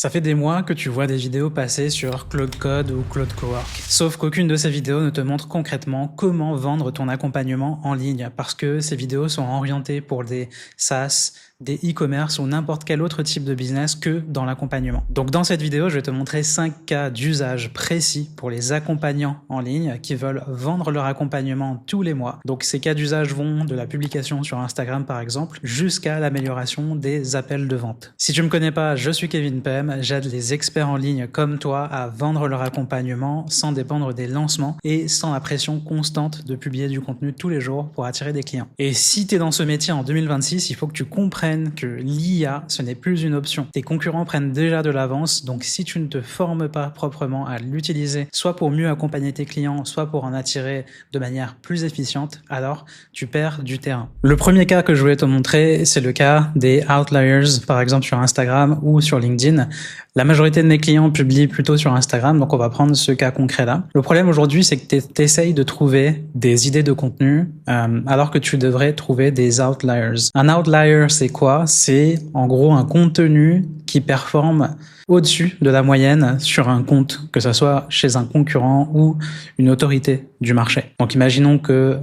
Ça fait des mois que tu vois des vidéos passer sur Claude Code ou Claude Cowork. Sauf qu'aucune de ces vidéos ne te montre concrètement comment vendre ton accompagnement en ligne parce que ces vidéos sont orientées pour des SaaS, des e-commerce ou n'importe quel autre type de business que dans l'accompagnement. Donc dans cette vidéo, je vais te montrer 5 cas d'usage précis pour les accompagnants en ligne qui veulent vendre leur accompagnement tous les mois. Donc ces cas d'usage vont de la publication sur Instagram par exemple jusqu'à l'amélioration des appels de vente. Si tu me connais pas, je suis Kevin Pem, j'aide les experts en ligne comme toi à vendre leur accompagnement sans dépendre des lancements et sans la pression constante de publier du contenu tous les jours pour attirer des clients. Et si tu es dans ce métier en 2026, il faut que tu comprennes que l'IA, ce n'est plus une option. Tes concurrents prennent déjà de l'avance, donc si tu ne te formes pas proprement à l'utiliser, soit pour mieux accompagner tes clients, soit pour en attirer de manière plus efficiente, alors tu perds du terrain. Le premier cas que je voulais te montrer, c'est le cas des outliers, par exemple sur Instagram ou sur LinkedIn. La majorité de mes clients publient plutôt sur Instagram, donc on va prendre ce cas concret-là. Le problème aujourd'hui, c'est que tu essayes de trouver des idées de contenu alors que tu devrais trouver des outliers. Un outlier, c'est quoi? C'est en gros un contenu qui performe au-dessus de la moyenne sur un compte, que ce soit chez un concurrent ou une autorité du marché. Donc imaginons que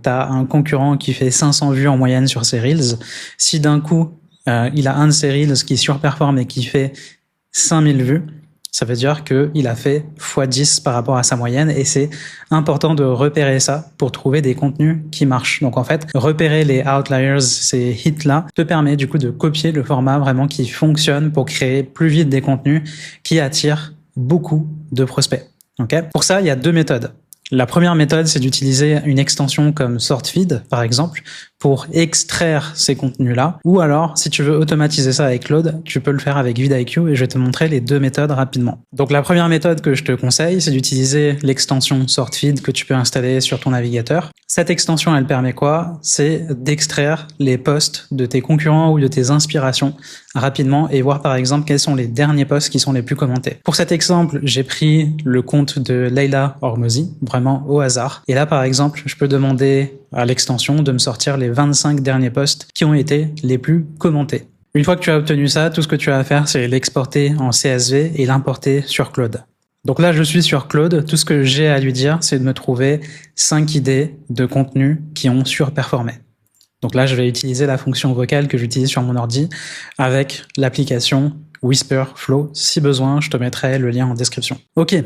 tu as un concurrent qui fait 500 vues en moyenne sur ses Reels. Si d'un coup, il a un de ses Reels qui surperforme et qui fait 5000 vues, ça veut dire qu'il a fait x10 par rapport à sa moyenne et c'est important de repérer ça pour trouver des contenus qui marchent. Donc en fait, repérer les outliers, ces hits-là, te permet du coup de copier le format vraiment qui fonctionne pour créer plus vite des contenus qui attirent beaucoup de prospects. Okay ? Pour ça, il y a deux méthodes. La première méthode, c'est d'utiliser une extension comme SortFeed, par exemple, pour extraire ces contenus-là. Ou alors, si tu veux automatiser ça avec Claude, tu peux le faire avec vidIQ et je vais te montrer les deux méthodes rapidement. Donc la première méthode que je te conseille, c'est d'utiliser l'extension SortFeed que tu peux installer sur ton navigateur. Cette extension, elle permet quoi? C'est d'extraire les posts de tes concurrents ou de tes inspirations rapidement et voir par exemple quels sont les derniers posts qui sont les plus commentés. Pour cet exemple, j'ai pris le compte de Leila Hormozy, vraiment au hasard. Et là, par exemple, je peux demander à l'extension de me sortir les 25 derniers posts qui ont été les plus commentés. Une fois que tu as obtenu ça, tout ce que tu as à faire, c'est l'exporter en CSV et l'importer sur Claude. Donc là, je suis sur Claude. Tout ce que j'ai à lui dire, c'est de me trouver 5 idées de contenu qui ont surperformé. Donc là, je vais utiliser la fonction vocale que j'utilise sur mon ordi avec l'application Whisperflow. Si besoin, je te mettrai le lien en description. Ok,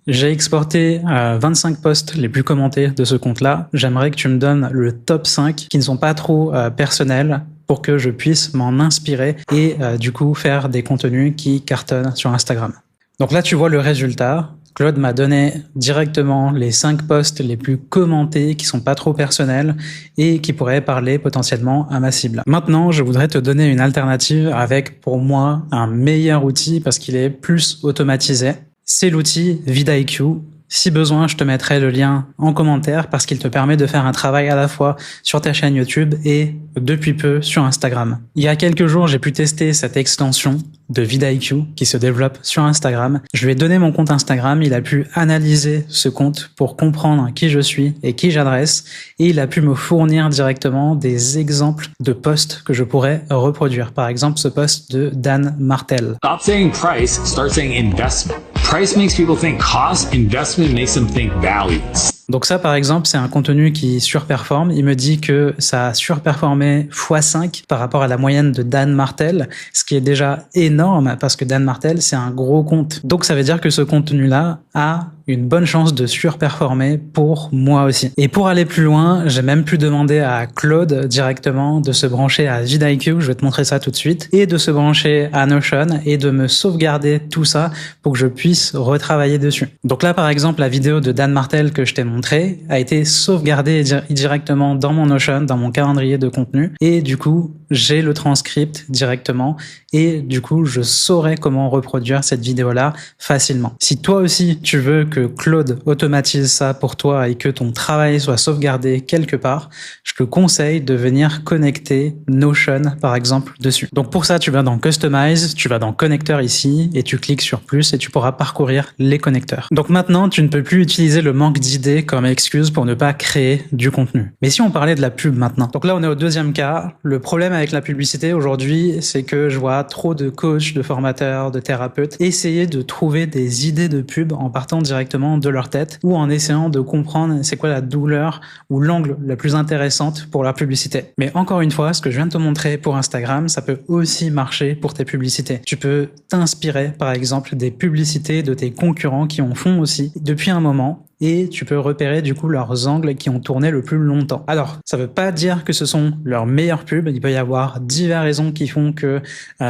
j'ai exporté 25 posts les plus commentés de ce compte-là. J'aimerais que tu me donnes le top 5 qui ne sont pas trop personnels pour que je puisse m'en inspirer et du coup faire des contenus qui cartonnent sur Instagram. Donc là, tu vois le résultat. Claude m'a donné directement les 5 posts les plus commentés qui sont pas trop personnels et qui pourraient parler potentiellement à ma cible. Maintenant, je voudrais te donner une alternative avec, pour moi, un meilleur outil parce qu'il est plus automatisé. C'est l'outil vidIQ. Si besoin, je te mettrai le lien en commentaire parce qu'il te permet de faire un travail à la fois sur ta chaîne YouTube et depuis peu sur Instagram. Il y a quelques jours, j'ai pu tester cette extension de vidIQ qui se développe sur Instagram. Je lui ai donné mon compte Instagram, il a pu analyser ce compte pour comprendre qui je suis et qui j'adresse et il a pu me fournir directement des exemples de posts que je pourrais reproduire. Par exemple, ce post de Dan Martel. Stop saying price, start saying investment. Price makes people think cost, investment makes them think values. Donc ça, par exemple, c'est un contenu qui surperforme. Il me dit que ça a surperformé x5 par rapport à la moyenne de Dan Martel, ce qui est déjà énorme parce que Dan Martel, c'est un gros compte. Donc ça veut dire que ce contenu-là a une bonne chance de surperformer pour moi aussi. Et pour aller plus loin, j'ai même pu demander à Claude directement de se brancher à vidIQ, je vais te montrer ça tout de suite, et de se brancher à Notion et de me sauvegarder tout ça pour que je puisse retravailler dessus. Donc là, par exemple, la vidéo de Dan Martel que je t'ai montrée a été sauvegardée directement dans mon Notion, dans mon calendrier de contenu, et du coup, j'ai le transcript directement et du coup, je saurai comment reproduire cette vidéo-là facilement. Si toi aussi, tu veux que Claude automatise ça pour toi et que ton travail soit sauvegardé quelque part, je te conseille de venir connecter Notion, par exemple, dessus. Donc pour ça, tu vas dans Customize, tu vas dans Connecteur ici et tu cliques sur plus et tu pourras parcourir les connecteurs. Donc maintenant, tu ne peux plus utiliser le manque d'idées comme excuse pour ne pas créer du contenu. Mais si on parlait de la pub maintenant. Donc là, on est au deuxième cas. Le problème avec avec la publicité aujourd'hui, c'est que je vois trop de coachs, de formateurs, de thérapeutes essayer de trouver des idées de pub en partant directement de leur tête ou en essayant de comprendre c'est quoi la douleur ou l'angle la plus intéressante pour leur publicité. Mais encore une fois, ce que je viens de te montrer pour Instagram, ça peut aussi marcher pour tes publicités. Tu peux t'inspirer par exemple des publicités de tes concurrents qui en font aussi depuis un moment, et tu peux repérer du coup leurs angles qui ont tourné le plus longtemps. Alors, ça veut pas dire que ce sont leurs meilleures pubs, il peut y avoir diverses raisons qui font que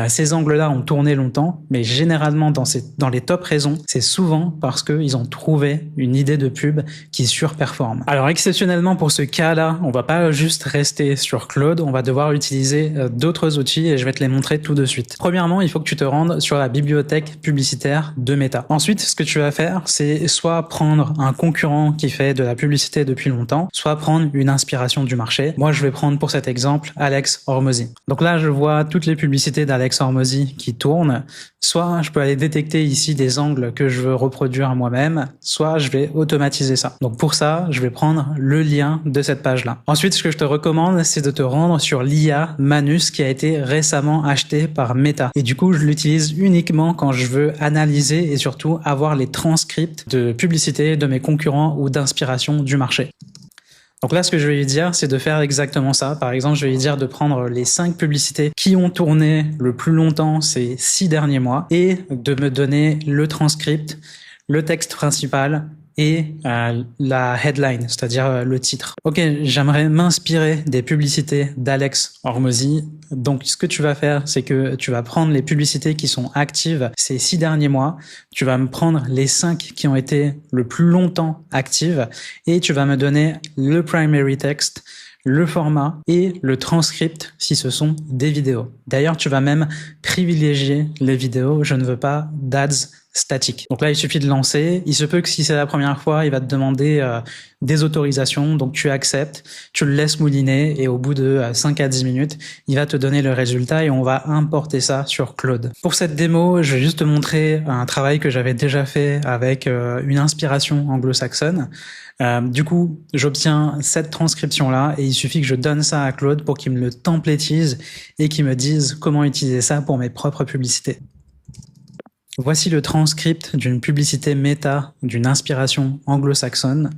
ces angles-là ont tourné longtemps, mais généralement dans les top raisons, c'est souvent parce qu'ils ont trouvé une idée de pub qui surperforme. Alors exceptionnellement pour ce cas-là, on va pas juste rester sur Claude, on va devoir utiliser d'autres outils et je vais te les montrer tout de suite. Premièrement, il faut que tu te rendes sur la bibliothèque publicitaire de Meta. Ensuite, ce que tu vas faire, c'est soit prendre un concurrent qui fait de la publicité depuis longtemps, soit prendre une inspiration du marché. Moi, je vais prendre pour cet exemple Alex Hormozy. Donc là, je vois toutes les publicités d'Alex Hormozy qui tournent. Soit je peux aller détecter ici des angles que je veux reproduire moi-même, soit je vais automatiser ça. Donc pour ça, je vais prendre le lien de cette page-là. Ensuite, ce que je te recommande, c'est de te rendre sur l'IA Manus qui a été récemment acheté par Meta. Et du coup, je l'utilise uniquement quand je veux analyser et surtout avoir les transcripts de publicité de mes concurrents ou d'inspiration du marché. Donc là, ce que je vais lui dire, c'est de faire exactement ça. Par exemple, je vais lui dire de prendre les 5 publicités qui ont tourné le plus longtemps ces 6 derniers mois et de me donner le transcript, le texte principal et la headline, c'est-à-dire le titre. Ok, j'aimerais m'inspirer des publicités d'Alex Hormozy. Donc, ce que tu vas faire, c'est que tu vas prendre les publicités qui sont actives ces 6 derniers mois. Tu vas me prendre les 5 qui ont été le plus longtemps actives et tu vas me donner le primary text, le format et le transcript si ce sont des vidéos. D'ailleurs, tu vas même privilégier les vidéos. Je ne veux pas d'ads statique. Donc là, il suffit de lancer. Il se peut que si c'est la première fois, il va te demander des autorisations. Donc tu acceptes, tu le laisses mouliner et au bout de 5 à 10 minutes, il va te donner le résultat et on va importer ça sur Claude. Pour cette démo, je vais juste te montrer un travail que j'avais déjà fait avec une inspiration anglo-saxonne. Du coup, j'obtiens cette transcription-là et il suffit que je donne ça à Claude pour qu'il me le templatise et qu'il me dise comment utiliser ça pour mes propres publicités. Voici le transcript d'une publicité méta d'une inspiration anglo-saxonne.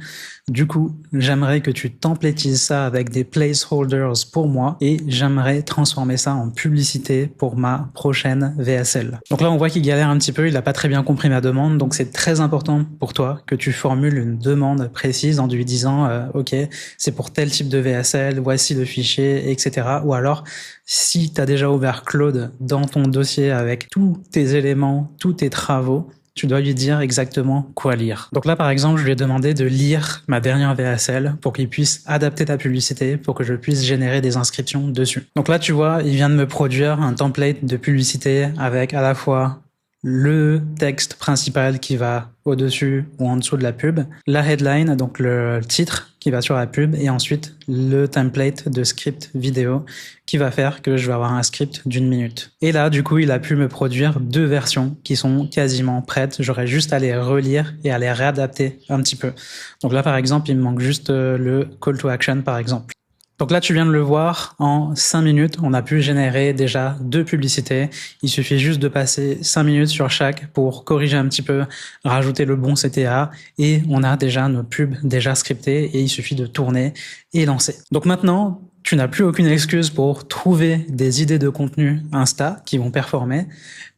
Du coup, j'aimerais que tu templatises ça avec des placeholders pour moi et j'aimerais transformer ça en publicité pour ma prochaine VSL. Donc là, on voit qu'il galère un petit peu, il n'a pas très bien compris ma demande, donc c'est très important pour toi que tu formules une demande précise en lui disant ok, c'est pour tel type de VSL, voici le fichier, etc. Ou alors, si tu as déjà ouvert Claude dans ton dossier avec tous tes éléments, tous tes travaux, tu dois lui dire exactement quoi lire. Donc là, par exemple, je lui ai demandé de lire ma dernière VSL pour qu'il puisse adapter ta publicité pour que je puisse générer des inscriptions dessus. Donc là, tu vois, il vient de me produire un template de publicité avec à la fois le texte principal qui va au-dessus ou en dessous de la pub, la headline, donc le titre qui va sur la pub, et ensuite le template de script vidéo qui va faire que je vais avoir un script d'1 minute. Et là, du coup, il a pu me produire 2 versions qui sont quasiment prêtes. J'aurais juste à les relire et à les réadapter un petit peu. Donc là, par exemple, il me manque juste le call to action, par exemple. Donc là, tu viens de le voir, en 5 minutes, on a pu générer déjà 2 publicités. Il suffit juste de passer 5 minutes sur chaque pour corriger un petit peu, rajouter le bon CTA et on a déjà nos pubs déjà scriptées et il suffit de tourner et lancer. Donc maintenant, tu n'as plus aucune excuse pour trouver des idées de contenu Insta qui vont performer,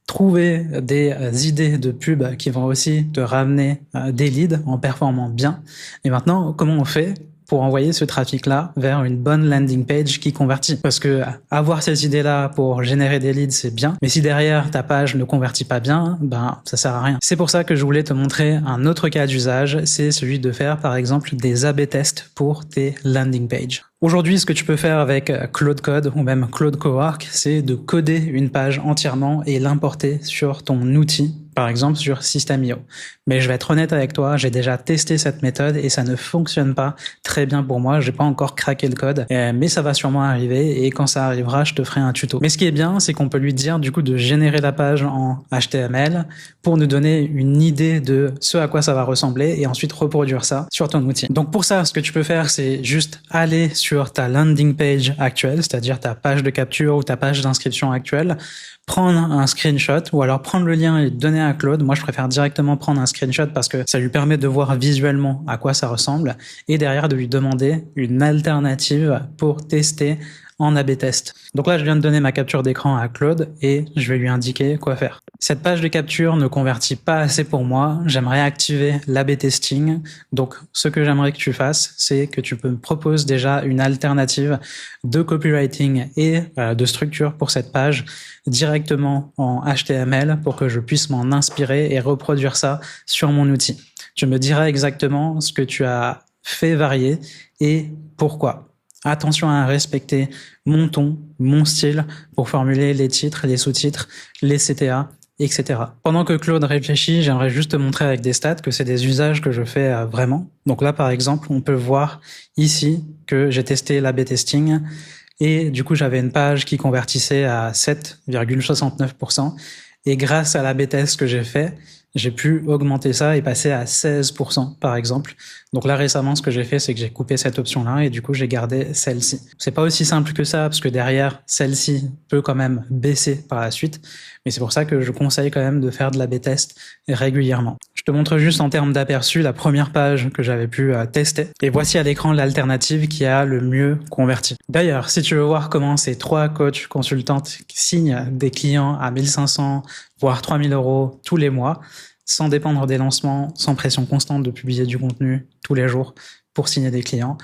trouver des idées de pub qui vont aussi te ramener des leads en performant bien. Et maintenant, comment on fait pour envoyer ce trafic-là vers une bonne landing page qui convertit? Parce que avoir ces idées-là pour générer des leads, c'est bien. Mais si derrière ta page ne convertit pas bien, ben, ça sert à rien. C'est pour ça que je voulais te montrer un autre cas d'usage. C'est celui de faire, par exemple, des A/B tests pour tes landing pages. Aujourd'hui, ce que tu peux faire avec Claude Code ou même Claude Cowork, c'est de coder une page entièrement et l'importer sur ton outil par exemple sur System.io. Mais je vais être honnête avec toi, j'ai déjà testé cette méthode et ça ne fonctionne pas très bien pour moi. J'ai pas encore craqué le code, mais ça va sûrement arriver et quand ça arrivera, je te ferai un tuto. Mais ce qui est bien, c'est qu'on peut lui dire du coup de générer la page en HTML pour nous donner une idée de ce à quoi ça va ressembler et ensuite reproduire ça sur ton outil. Donc pour ça, ce que tu peux faire, c'est juste aller sur ta landing page actuelle, c'est-à-dire ta page de capture ou ta page d'inscription actuelle, prendre un screenshot ou alors prendre le lien et le donner à Claude. Moi, je préfère directement prendre un screenshot parce que ça lui permet de voir visuellement à quoi ça ressemble et derrière de lui demander une alternative pour tester en A/B test. Donc là, je viens de donner ma capture d'écran à Claude et je vais lui indiquer quoi faire. Cette page de capture ne convertit pas assez pour moi. J'aimerais activer l'A/B testing. Donc, ce que j'aimerais que tu fasses, c'est que tu me proposes déjà une alternative de copywriting et de structure pour cette page directement en HTML pour que je puisse m'en inspirer et reproduire ça sur mon outil. Tu me diras exactement ce que tu as fait varier et pourquoi. Attention à respecter mon ton, mon style pour formuler les titres, les sous-titres, les CTA, etc. Pendant que Claude réfléchit, j'aimerais juste te montrer avec des stats que c'est des usages que je fais vraiment. Donc là, par exemple, on peut voir ici que j'ai testé l'A/B testing et du coup, j'avais une page qui convertissait à 7,69%. Et grâce à l'A/B test que j'ai fait, j'ai pu augmenter ça et passer à 16% par exemple. Donc là récemment, ce que j'ai fait, c'est que j'ai coupé cette option-là et du coup j'ai gardé celle-ci. C'est pas aussi simple que ça parce que derrière, celle-ci peut quand même baisser par la suite, mais c'est pour ça que je conseille quand même de faire de l'A/B test régulièrement. Je te montre juste en termes d'aperçu la première page que j'avais pu tester et voici à l'écran l'alternative qui a le mieux converti. D'ailleurs, si tu veux voir comment ces 3 coachs consultantes signent des clients à 1500 voire 3000 € tous les mois, sans dépendre des lancements, sans pression constante de publier du contenu tous les jours pour signer des clients,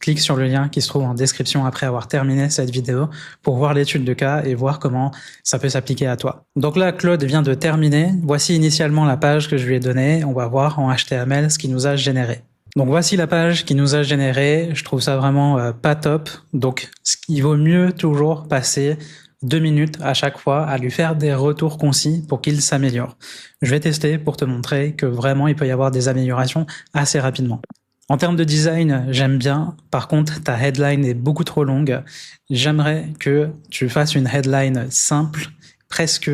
clique sur le lien qui se trouve en description après avoir terminé cette vidéo pour voir l'étude de cas et voir comment ça peut s'appliquer à toi. Donc là, Claude vient de terminer. Voici initialement la page que je lui ai donnée. On va voir en HTML ce qu'il nous a généré. Donc voici la page qui nous a généré. Je trouve ça vraiment pas top. Donc il vaut mieux toujours passer 2 minutes à chaque fois à lui faire des retours concis pour qu'il s'améliore. Je vais tester pour te montrer que vraiment il peut y avoir des améliorations assez rapidement. En termes de design, j'aime bien. Par contre, ta headline est beaucoup trop longue. J'aimerais que tu fasses une headline simple, presque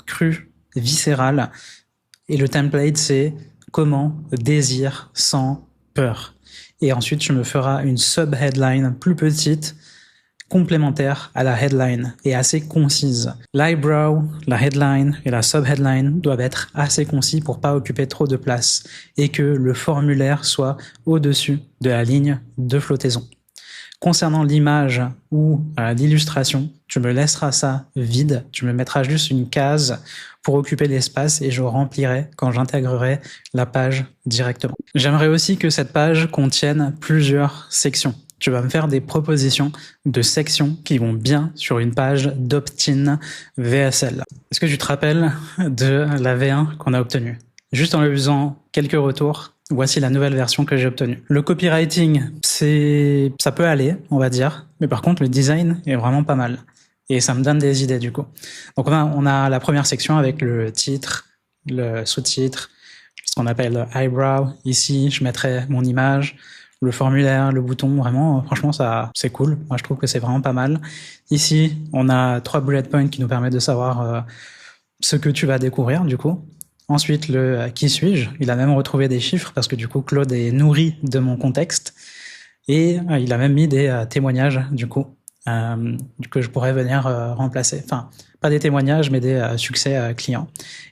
crue, viscérale. Et le template, c'est comment désir sans peur. Et ensuite, tu me feras une sub-headline plus petite, complémentaire à la headline et assez concise. L'eyebrow, la headline et la sub-headline doivent être assez concis pour pas occuper trop de place et que le formulaire soit au-dessus de la ligne de flottaison. Concernant l'image ou l'illustration, tu me laisseras ça vide, tu me mettras juste une case pour occuper l'espace et je remplirai quand j'intégrerai la page directement. J'aimerais aussi que cette page contienne plusieurs sections. Tu vas me faire des propositions de sections qui vont bien sur une page d'opt-in VSL. Est-ce que tu te rappelles de la V1 qu'on a obtenue? Juste en lui faisant quelques retours, voici la nouvelle version que j'ai obtenue. Le copywriting, ça peut aller, on va dire, mais par contre le design est vraiment pas mal. Et ça me donne des idées du coup. Donc on a la première section avec le titre, le sous-titre, ce qu'on appelle eyebrow. Ici, je mettrai mon image. Le formulaire, le bouton, vraiment, franchement, ça, c'est cool. Moi, je trouve que c'est vraiment pas mal. Ici, on a 3 bullet points qui nous permettent de savoir ce que tu vas découvrir, du coup. Ensuite, le qui suis-je? Il a même retrouvé des chiffres parce que, du coup, Claude est nourri de mon contexte. Et il a même mis des témoignages, du coup, que je pourrais venir remplacer. Enfin, pas des témoignages, mais des succès clients.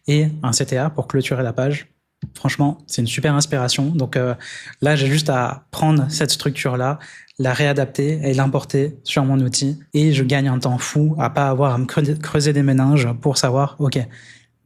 Et un CTA pour clôturer la page. Franchement, c'est une super inspiration. Donc là, j'ai juste à prendre cette structure-là, la réadapter et l'importer sur mon outil. Et je gagne un temps fou à pas avoir à me creuser des méninges pour savoir, OK,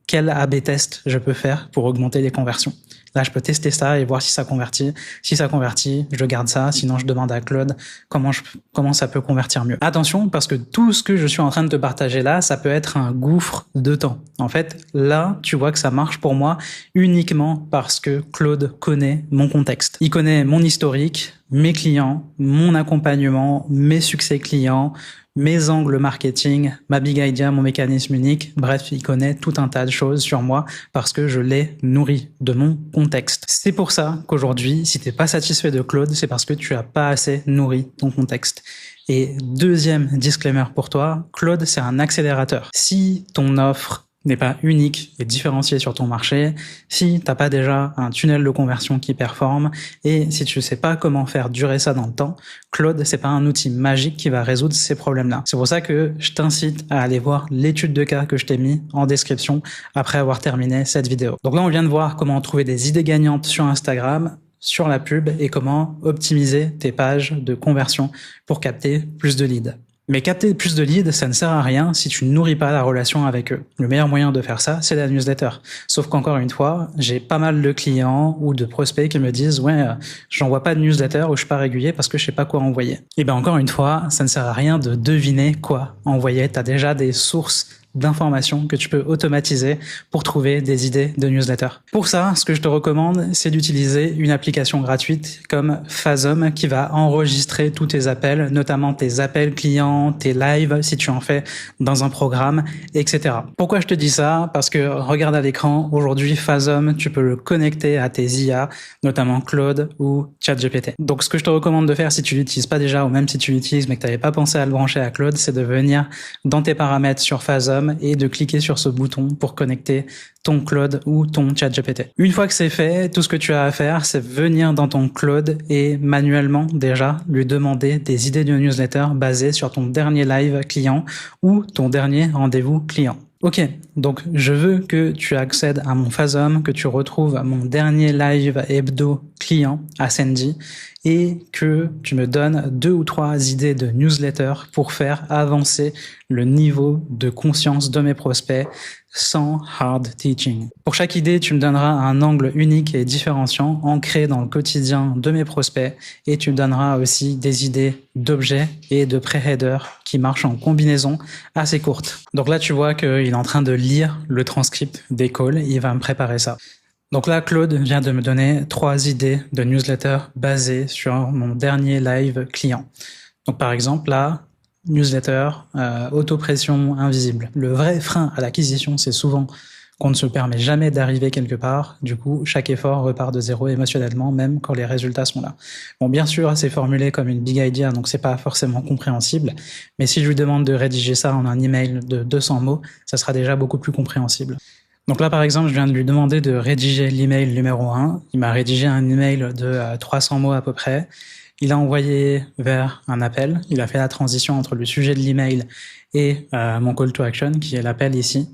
quel A/B test je peux faire pour augmenter les conversions. Là, je peux tester ça et voir si ça convertit. Si ça convertit, je garde ça. Sinon, je demande à Claude comment ça peut convertir mieux. Attention, parce que tout ce que je suis en train de te partager là, ça peut être un gouffre de temps. En fait, là, tu vois que ça marche pour moi uniquement parce que Claude connaît mon contexte. Il connaît mon historique, mes clients, mon accompagnement, mes succès clients, mes angles marketing, ma big idea, mon mécanisme unique. Bref, il connaît tout un tas de choses sur moi parce que je l'ai nourri de mon contexte. C'est pour ça qu'aujourd'hui, si t'es pas satisfait de Claude, c'est parce que tu as pas assez nourri ton contexte. Et deuxième disclaimer pour toi, Claude, c'est un accélérateur. Si ton offre n'est pas unique et différencié sur ton marché, si t'as pas déjà un tunnel de conversion qui performe et si tu sais pas comment faire durer ça dans le temps, Claude, c'est pas un outil magique qui va résoudre ces problèmes-là. C'est pour ça que je t'incite à aller voir l'étude de cas que je t'ai mis en description après avoir terminé cette vidéo. Donc là, on vient de voir comment trouver des idées gagnantes sur Instagram, sur la pub et comment optimiser tes pages de conversion pour capter plus de leads. Mais capter plus de leads, ça ne sert à rien si tu ne nourris pas la relation avec eux. Le meilleur moyen de faire ça, c'est la newsletter. Sauf qu'encore une fois, j'ai pas mal de clients ou de prospects qui me disent « Ouais, j'envoie pas de newsletter ou je suis pas régulier parce que je sais pas quoi envoyer. » Et ben encore une fois, ça ne sert à rien de deviner quoi envoyer. T'as déjà des sources d'informations que tu peux automatiser pour trouver des idées de newsletter. Pour ça, ce que je te recommande, c'est d'utiliser une application gratuite comme Phasm qui va enregistrer tous tes appels, notamment tes appels clients, tes lives, si tu en fais dans un programme, etc. Pourquoi je te dis ça? Parce que regarde à l'écran, aujourd'hui, Phasm, tu peux le connecter à tes IA, notamment Claude ou ChatGPT. Donc, ce que je te recommande de faire si tu l'utilises pas déjà, ou même si tu l'utilises mais que tu n'avais pas pensé à le brancher à Claude, c'est de venir dans tes paramètres sur Phasm et de cliquer sur ce bouton pour connecter ton Claude ou ton ChatGPT. Une fois que c'est fait, tout ce que tu as à faire, c'est venir dans ton Claude et manuellement déjà lui demander des idées de newsletter basées sur ton dernier live client ou ton dernier rendez-vous client. Ok, donc je veux que tu accèdes à mon Phasm, que tu retrouves mon dernier live hebdo client à Sandy et que tu me donnes 2 ou 3 idées de newsletter pour faire avancer le niveau de conscience de mes prospects sans hard teaching. Pour chaque idée, tu me donneras un angle unique et différenciant ancré dans le quotidien de mes prospects et tu me donneras aussi des idées d'objets et de pré-headers qui marchent en combinaison assez courte. Donc là, tu vois qu'il est en train de lire le transcript des calls, il va me préparer ça. Donc là, Claude vient de me donner 3 idées de newsletter basées sur mon dernier live client. Donc par exemple, là, newsletter, autopression invisible. Le vrai frein à l'acquisition, c'est souvent qu'on ne se permet jamais d'arriver quelque part. Du coup, chaque effort repart de zéro émotionnellement, même quand les résultats sont là. Bon, bien sûr, c'est formulé comme une big idea, donc c'est pas forcément compréhensible. Mais si je lui demande de rédiger ça en un email de 200 mots, ça sera déjà beaucoup plus compréhensible. Donc là, par exemple, je viens de lui demander de rédiger l'email numéro 1. Il m'a rédigé un email de 300 mots à peu près. Il a envoyé vers un appel. Il a fait la transition entre le sujet de l'email et mon call to action, qui est l'appel ici.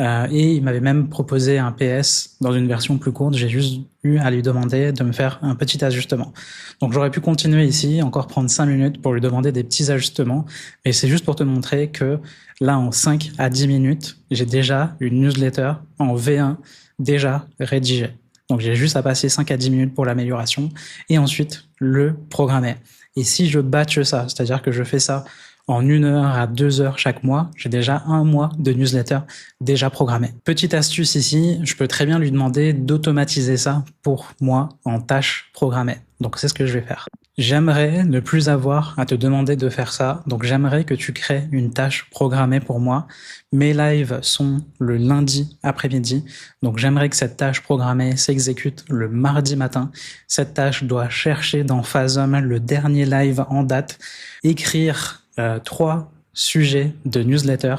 Et il m'avait même proposé un PS dans une version plus courte. J'ai juste eu à lui demander de me faire un petit ajustement. Donc j'aurais pu continuer ici, encore prendre 5 minutes pour lui demander des petits ajustements. Mais c'est juste pour te montrer que là, en 5 à 10 minutes, j'ai déjà une newsletter en V1 déjà rédigée. Donc j'ai juste à passer 5 à 10 minutes pour l'amélioration et ensuite le programmer. Et si je batch ça, c'est-à-dire que je fais ça en 1 heure à 2 heures chaque mois, j'ai déjà 1 mois de newsletter déjà programmé. Petite astuce ici, je peux très bien lui demander d'automatiser ça pour moi en tâches programmées. Donc c'est ce que je vais faire. J'aimerais ne plus avoir à te demander de faire ça. Donc j'aimerais que tu crées une tâche programmée pour moi. Mes lives sont le lundi après-midi. Donc j'aimerais que cette tâche programmée s'exécute le mardi matin. Cette tâche doit chercher dans Phasm le dernier live en date, écrire 3 sujets de newsletter,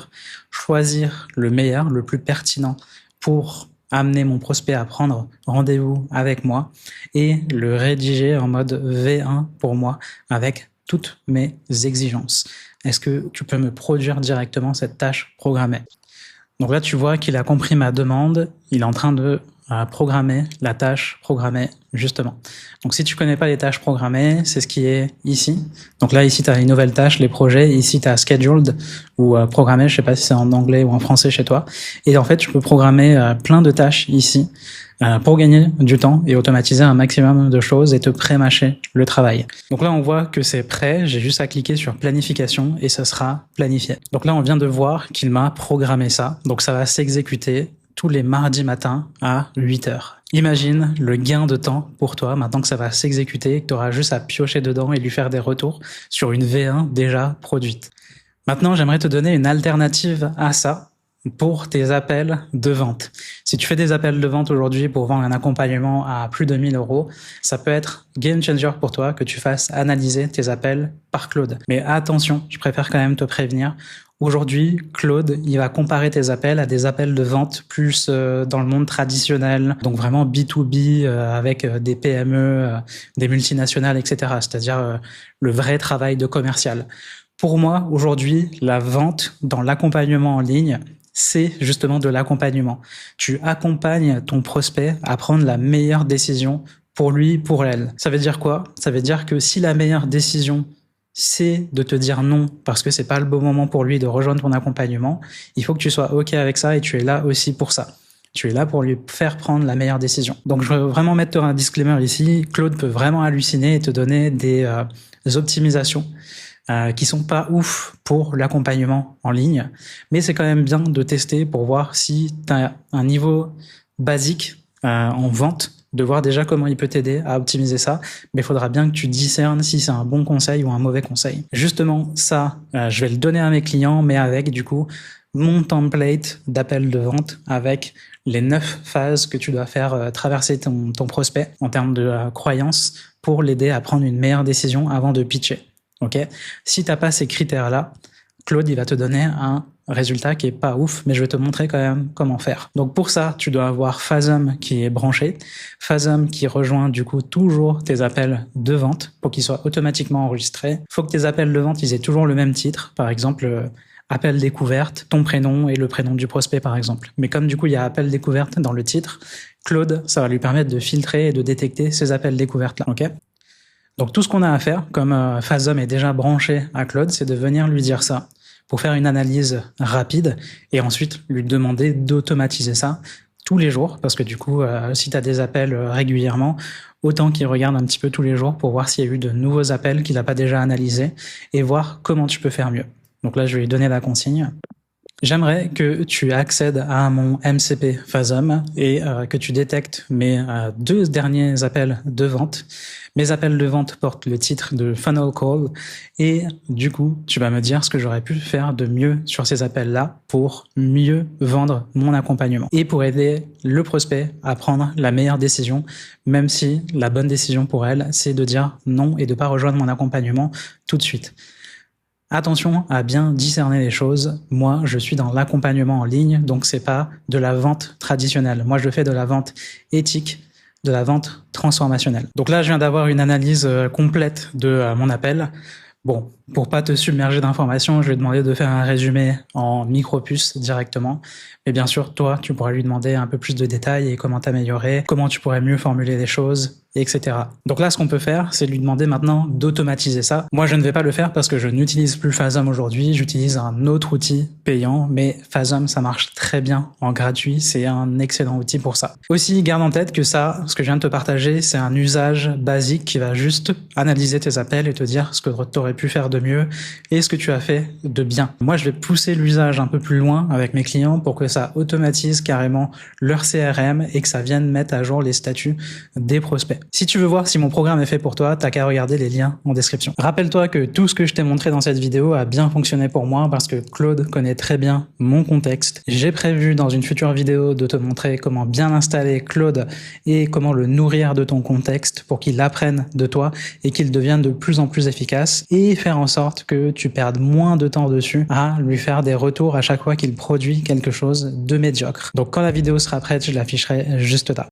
choisir le meilleur, le plus pertinent pour amener mon prospect à prendre rendez-vous avec moi et le rédiger en mode V1 pour moi avec toutes mes exigences. Est-ce que tu peux me produire directement cette tâche programmée? Donc là, tu vois qu'il a compris ma demande. Il est en train de programmer la tâche programmée, justement. Donc, si tu connais pas les tâches programmées, c'est ce qui est ici. Donc là, ici, tu as une nouvelle tâche, les projets. Ici, tu as scheduled ou programmé. Je sais pas si c'est en anglais ou en français chez toi. Et en fait, tu peux programmer plein de tâches ici pour gagner du temps et automatiser un maximum de choses et te pré-mâcher le travail. Donc là, on voit que c'est prêt. J'ai juste à cliquer sur planification et ça sera planifié. Donc là, on vient de voir qu'il m'a programmé ça. Donc ça va s'exécuter tous les mardis matins à 8 heures. Imagine le gain de temps pour toi maintenant que ça va s'exécuter, que tu auras juste à piocher dedans et lui faire des retours sur une V1 déjà produite. Maintenant, j'aimerais te donner une alternative à ça pour tes appels de vente. Si tu fais des appels de vente aujourd'hui pour vendre un accompagnement à plus de 1000 euros, ça peut être game changer pour toi que tu fasses analyser tes appels par Claude. Mais attention, je préfère quand même te prévenir. Aujourd'hui, Claude, il va comparer tes appels à des appels de vente plus dans le monde traditionnel, donc vraiment B2B avec des PME, des multinationales, etc. C'est-à-dire le vrai travail de commercial. Pour moi, aujourd'hui, la vente dans l'accompagnement en ligne, c'est justement de l'accompagnement. Tu accompagnes ton prospect à prendre la meilleure décision pour lui, pour elle. Ça veut dire quoi? Ça veut dire que si la meilleure décision, c'est de te dire non parce que c'est pas le bon moment pour lui de rejoindre ton accompagnement, il faut que tu sois OK avec ça et tu es là aussi pour ça. Tu es là pour lui faire prendre la meilleure décision. Donc, je veux vraiment mettre un disclaimer ici. Claude peut vraiment halluciner et te donner des optimisations qui sont pas ouf pour l'accompagnement en ligne, mais c'est quand même bien de tester pour voir si tu as un niveau basique en vente, de voir déjà comment il peut t'aider à optimiser ça, mais il faudra bien que tu discernes si c'est un bon conseil ou un mauvais conseil. Justement, ça, je vais le donner à mes clients, mais avec du coup mon template d'appel de vente avec les 9 phases que tu dois faire traverser ton prospect en termes de croyances pour l'aider à prendre une meilleure décision avant de pitcher. Ok, si t'as pas ces critères-là, Claude, il va te donner un résultat qui est pas ouf, mais je vais te montrer quand même comment faire. Donc pour ça, tu dois avoir Phasum qui est branché, Phasum qui rejoint du coup toujours tes appels de vente pour qu'ils soient automatiquement enregistrés. Faut que tes appels de vente, ils aient toujours le même titre, par exemple appel découverte, ton prénom et le prénom du prospect par exemple. Mais comme du coup il y a appel découverte dans le titre, Claude, ça va lui permettre de filtrer et de détecter ces appels découvertes-là, ok ? Donc tout ce qu'on a à faire, comme Phasum est déjà branché à Claude, c'est de venir lui dire ça pour faire une analyse rapide et ensuite lui demander d'automatiser ça tous les jours parce que du coup, si tu as des appels régulièrement, autant qu'il regarde un petit peu tous les jours pour voir s'il y a eu de nouveaux appels qu'il n'a pas déjà analysés et voir comment tu peux faire mieux. Donc là, je vais lui donner la consigne. J'aimerais que tu accèdes à mon MCP Phasum et que tu détectes mes 2 derniers appels de vente. Mes appels de vente portent le titre de Funnel Call et du coup, tu vas me dire ce que j'aurais pu faire de mieux sur ces appels-là pour mieux vendre mon accompagnement et pour aider le prospect à prendre la meilleure décision, même si la bonne décision pour elle, c'est de dire non et de pas rejoindre mon accompagnement tout de suite. Attention à bien discerner les choses. Moi, je suis dans l'accompagnement en ligne, donc c'est pas de la vente traditionnelle. Moi, je fais de la vente éthique, de la vente transformationnelle. Donc là, je viens d'avoir une analyse complète de mon appel. Bon, pour pas te submerger d'informations, je vais demander de faire un résumé en micro-puce directement. Mais bien sûr, toi, tu pourras lui demander un peu plus de détails et comment t'améliorer, comment tu pourrais mieux formuler les choses, etc. Donc là, ce qu'on peut faire, c'est lui demander maintenant d'automatiser ça. Moi, je ne vais pas le faire parce que je n'utilise plus Phasum aujourd'hui. J'utilise un autre outil payant, mais Phasum, ça marche très bien en gratuit. C'est un excellent outil pour ça. Aussi, garde en tête que ça, ce que je viens de te partager, c'est un usage basique qui va juste analyser tes appels et te dire ce que tu aurais pu faire de mieux et ce que tu as fait de bien. Moi, je vais pousser l'usage un peu plus loin avec mes clients pour que ça automatise carrément leur CRM et que ça vienne mettre à jour les statuts des prospects. Si tu veux voir si mon programme est fait pour toi, t'as qu'à regarder les liens en description. Rappelle-toi que tout ce que je t'ai montré dans cette vidéo a bien fonctionné pour moi parce que Claude connaît très bien mon contexte. J'ai prévu dans une future vidéo de te montrer comment bien installer Claude et comment le nourrir de ton contexte pour qu'il apprenne de toi et qu'il devienne de plus en plus efficace et faire en sorte que tu perdes moins de temps dessus à lui faire des retours à chaque fois qu'il produit quelque chose de médiocre. Donc quand la vidéo sera prête, je l'afficherai juste là.